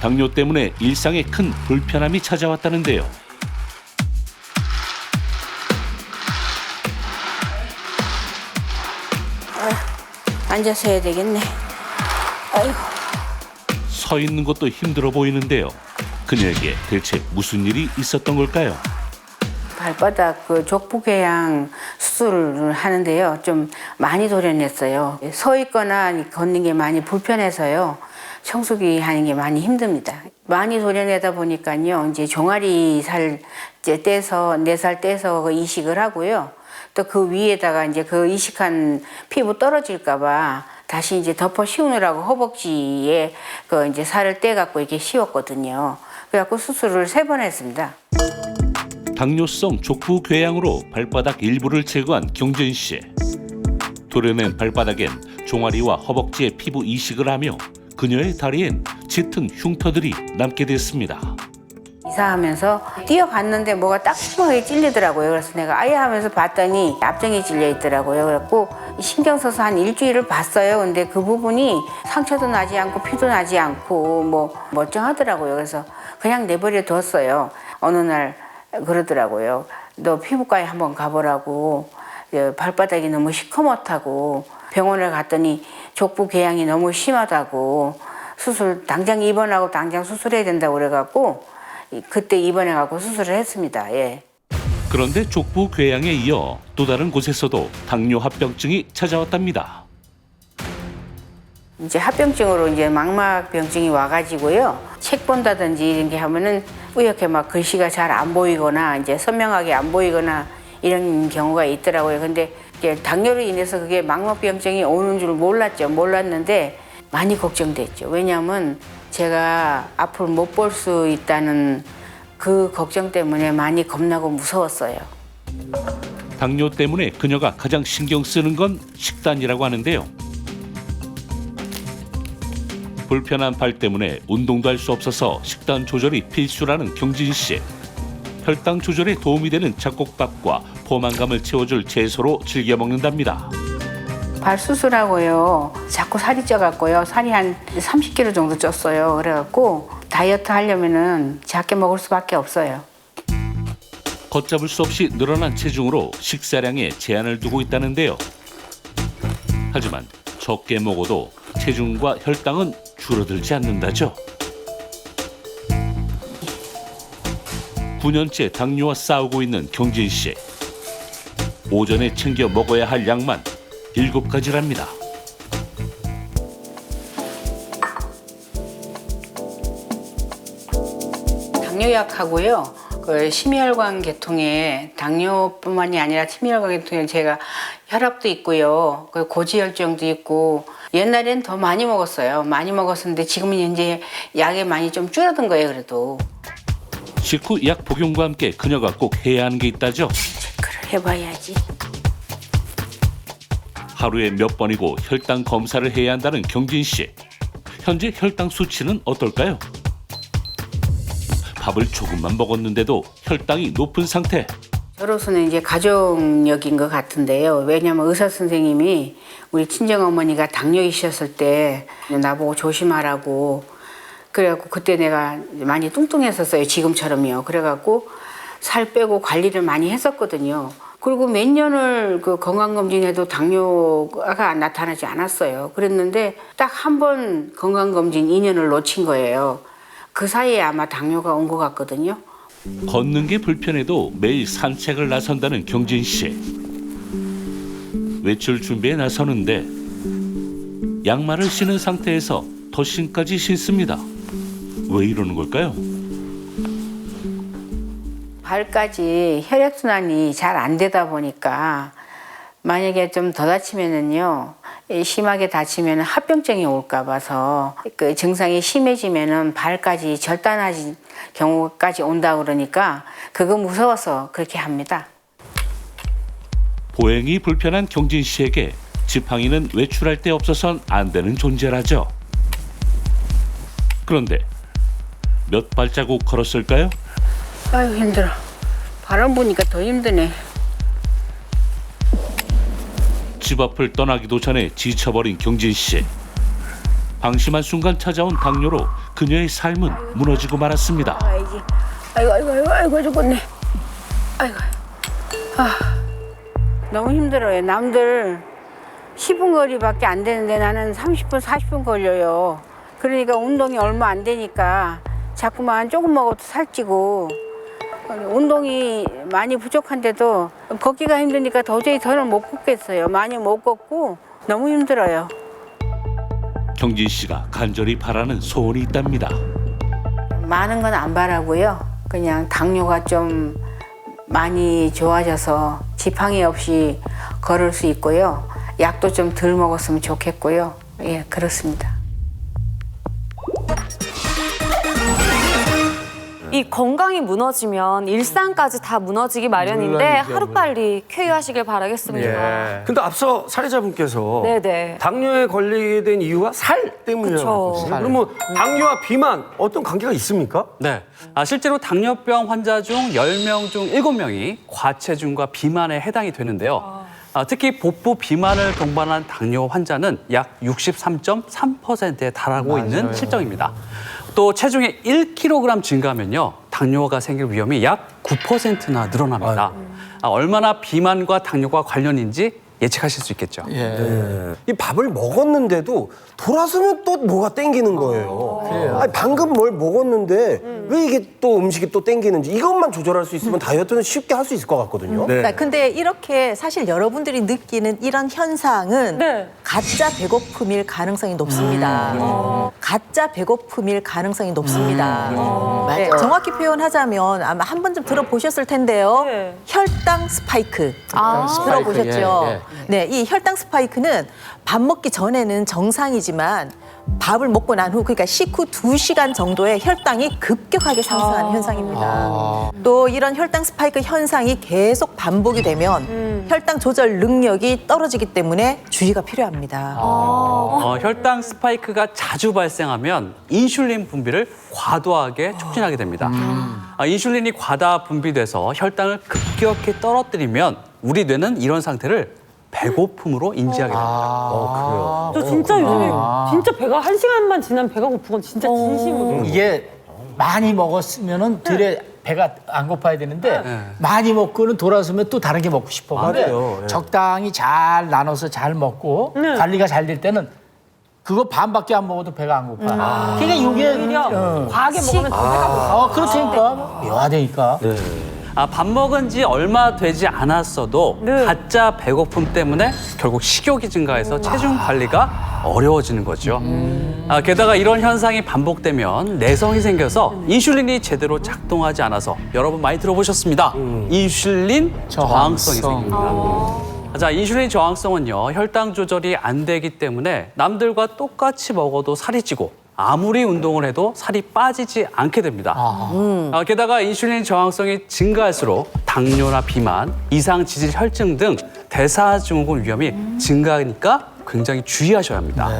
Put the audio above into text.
당뇨 때문에 일상에 큰 불편함이 찾아왔다는데요. 앉아서 해야 되겠네. 아이고. 서 있는 것도 힘들어 보이는데요. 그녀에게 대체 무슨 일이 있었던 걸까요? 발바닥 족부궤양 수술을 하는데요. 좀 많이 도련했어요. 서 있거나 걷는 게 많이 불편해서요. 청소기 하는 게 많이 힘듭니다. 많이 도련하다 보니까요. 이제 종아리 살 떼서 4살 떼서 이식을 하고요. 또 그 위에다가 이제 그 이식한 피부 떨어질까봐 다시 이제 덮어 씌우느라고 허벅지에 그 이제 살을 떼갖고 이렇게 씌웠거든요. 그래갖고 수술을 3번 했습니다. 당뇨성 족부 궤양으로 발바닥 일부를 제거한 경진 씨. 도려낸 발바닥엔 종아리와 허벅지에 피부 이식을 하며 그녀의 다리엔 짙은 흉터들이 남게 됐습니다. 이사하면서 뛰어갔는데 뭐가 따끔하게 찔리더라고요. 그래서 내가 아예 하면서 봤더니 앞정이 찔려 있더라고요. 그래갖고 신경 써서 한 일주일을 봤어요. 근데 그 부분이 상처도 나지 않고 피도 나지 않고 뭐 멀쩡하더라고요. 그래서 그냥 내버려 뒀어요. 어느 날 그러더라고요. 너 피부과에 한번 가보라고. 발바닥이 너무 시커멓다고. 병원에 갔더니 족부 궤양이 너무 심하다고. 수술 당장 입원하고 당장 수술해야 된다고 그래갖고 그때 입원해갖고 수술을 했습니다. 예. 그런데 족부 궤양에 이어 또 다른 곳에서도 당뇨 합병증이 찾아왔답니다. 이제 합병증으로 이제 망막병증이 와가지고요. 책 본다든지 이런 게 하면은 뿌옇게 막 글씨가 잘 안 보이거나 이제 선명하게 안 보이거나 이런 경우가 있더라고요. 근데 이게 당뇨로 인해서 그게 망막병증이 오는 줄 몰랐죠. 몰랐는데 많이 걱정됐죠. 왜냐하면 제가 앞으로 못 볼 수 있다는 그 걱정 때문에 많이 겁나고 무서웠어요. 당뇨 때문에 그녀가 가장 신경 쓰는 건 식단이라고 하는데요. 불편한 발 때문에 운동도 할 수 없어서 식단 조절이 필수라는 경진 씨. 혈당 조절에 도움이 되는 잡곡밥과 포만감을 채워줄 채소로 즐겨 먹는답니다. 발 수술하고요. 자꾸 살이 쪄갖고요. 살이 한 30kg 정도 쪘어요. 그래갖고 다이어트 하려면은 작게 먹을 수밖에 없어요. 걷잡을 수 없이 늘어난 체중으로 식사량에 제한을 두고 있다는데요. 하지만 적게 먹어도 체중과 혈당은 줄어들지 않는다죠. 9년째 당뇨와 싸우고 있는 경진 씨. 오전에 챙겨 먹어야 할 양만 7가지랍니다. 당뇨약하고요. 그 심혈관 계통에 당뇨뿐만이 아니라 심혈관 계통에 제가 혈압도 있고요. 그 고지혈증도 있고 옛날엔 더 많이 먹었어요. 많이 먹었었는데 지금은 이제 약이 많이 좀 줄어든 거예요. 그래도 식후 약 복용과 함께 그녀가 꼭 해야 하는 게 있다죠. 체크를 해봐야지. 하루에 몇 번이고 혈당 검사를 해야 한다는 경진 씨. 현재 혈당 수치는 어떨까요? 밥을 조금만 먹었는데도 혈당이 높은 상태. 저로서는 이제 가족력인 것 같은데요. 왜냐하면 의사 선생님이 우리 친정어머니가 당뇨이셨을 때 나보고 조심하라고 그래갖고 그때 내가 많이 뚱뚱했었어요. 지금처럼요. 그래갖고 살 빼고 관리를 많이 했었거든요. 그리고 몇 년을 그 건강검진해도 당뇨가 나타나지 않았어요. 그랬는데 딱 한 번 건강검진 2년을 놓친 거예요. 그 사이에 아마 당뇨가 온 것 같거든요. 걷는 게 불편해도 매일 산책을 나선다는 경진 씨. 외출 준비에 나서는데 양말을 신은 상태에서 덧신까지 신습니다. 왜 이러는 걸까요? 발까지 혈액순환이 잘 안 되다 보니까 만약에 좀 더 다치면은요, 심하게 다치면 합병증이 올까 봐서 그 증상이 심해지면은 발까지 절단하지 경우까지 온다 그러니까 그거 무서워서 그렇게 합니다. 보행이 불편한 경진 씨에게 지팡이는 외출할 때 없어선 안 되는 존재라죠. 그런데 몇 발자국 걸었을까요? 아유 힘들어. 바람 부니까 더 힘드네. 집 앞을 떠나기도 전에 지쳐버린 경진 씨. 방심한 순간 찾아온 당뇨로 그녀의 삶은 무너지고 말았습니다. 아이고, 아이고, 죽겠네. 아이고, 너무 힘들어요. 남들 10분 거리밖에 안 되는데 나는 30분, 40분 걸려요. 그러니까 운동이 얼마 안 되니까 자꾸만 조금 먹어도 살찌고 운동이 많이 부족한데도 걷기가 힘드니까 도저히 더는 못 걷겠어요. 많이 못 걷고 너무 힘들어요. 경진 씨가 간절히 바라는 소원이 있답니다. 많은 건 안 바라고요. 그냥 당뇨가 좀 많이 좋아져서 지팡이 없이 걸을 수 있고요. 약도 좀 덜 먹었으면 좋겠고요. 예, 그렇습니다. 이 건강이 무너지면 일상까지 다 무너지기 마련인데 하루빨리 쾌유하시길 바라겠습니다. 근데 앞서 사례자분께서 네네. 당뇨에 걸리게 된 이유가 살 때문이라고 그쵸. 했거든요. 그러면 당뇨와 비만 어떤 관계가 있습니까? 네. 실제로 당뇨병 환자 중 10명 중 7명이 과체중과 비만에 해당이 되는데요. 특히 복부 비만을 동반한 당뇨 환자는 약 63.3%에 달하고 있는 실정입니다. 또 체중이 1kg 증가하면요, 당뇨가 생길 위험이 약 9%나 늘어납니다. 얼마나 비만과 당뇨가 관련인지 예측하실 수 있겠죠. 이 밥을 먹었는데도 돌아서면 또 뭐가 땡기는 거예요. 아니, 방금 뭘 먹었는데 왜 이게 또 음식이 또 땡기는지 이것만 조절할 수 있으면 다이어트는 쉽게 할 수 있을 것 같거든요. 근데 이렇게 사실 여러분들이 느끼는 이런 현상은 네. 가짜 배고픔일 가능성이 높습니다. 가짜 배고픔일 가능성이 높습니다. 네, 정확히 표현하자면 아마 한 번쯤 들어보셨을 텐데요. 네. 혈당 스파이크. 들어보셨죠? 네, 이 혈당 스파이크는 밥 먹기 전에는 정상이지만 밥을 먹고 난 후, 그러니까 식후 2시간 정도에 혈당이 급격하게 상승하는 현상입니다. 또 이런 혈당 스파이크 현상이 계속 반복이 되면 혈당 조절 능력이 떨어지기 때문에 주의가 필요합니다. 혈당 스파이크가 자주 발생하면 인슐린 분비를 과도하게 촉진하게 됩니다. 인슐린이 과다 분비돼서 혈당을 급격히 떨어뜨리면 우리 뇌는 이런 상태를 배고픔으로 인지하게 됩니다. 저 진짜 요즘에 진짜 배가 1시간만 지나면 배가 고픈 건 진짜 진심으로. 이게 많이 먹었으면은 들에 배가 안 고파야 되는데 많이 먹고는 돌아서면 또 다른 게 먹고 싶어. 근데 적당히 잘 나눠서 잘 먹고 관리가 잘 될 때는 그거 반밖에 안 먹어도 배가 안 고파. 그러니까 이게 오히려 과하게 먹으면 더 배가 고파. 그렇다니까 묘하다니까. 밥 먹은 지 얼마 되지 않았어도 가짜 배고픔 때문에 결국 식욕이 증가해서 체중 관리가 어려워지는 거죠. 게다가 이런 현상이 반복되면 내성이 생겨서 인슐린이 제대로 작동하지 않아서 여러분 많이 들어보셨습니다. 인슐린 저항성이 생깁니다. 자, 인슐린 저항성은요, 혈당 조절이 안 되기 때문에 남들과 똑같이 먹어도 살이 찌고 아무리 운동을 해도 살이 빠지지 않게 됩니다. 게다가 인슐린 저항성이 증가할수록 당뇨나 비만, 이상 지질 혈증 등 대사증후군 위험이 증가하니까 굉장히 주의하셔야 합니다.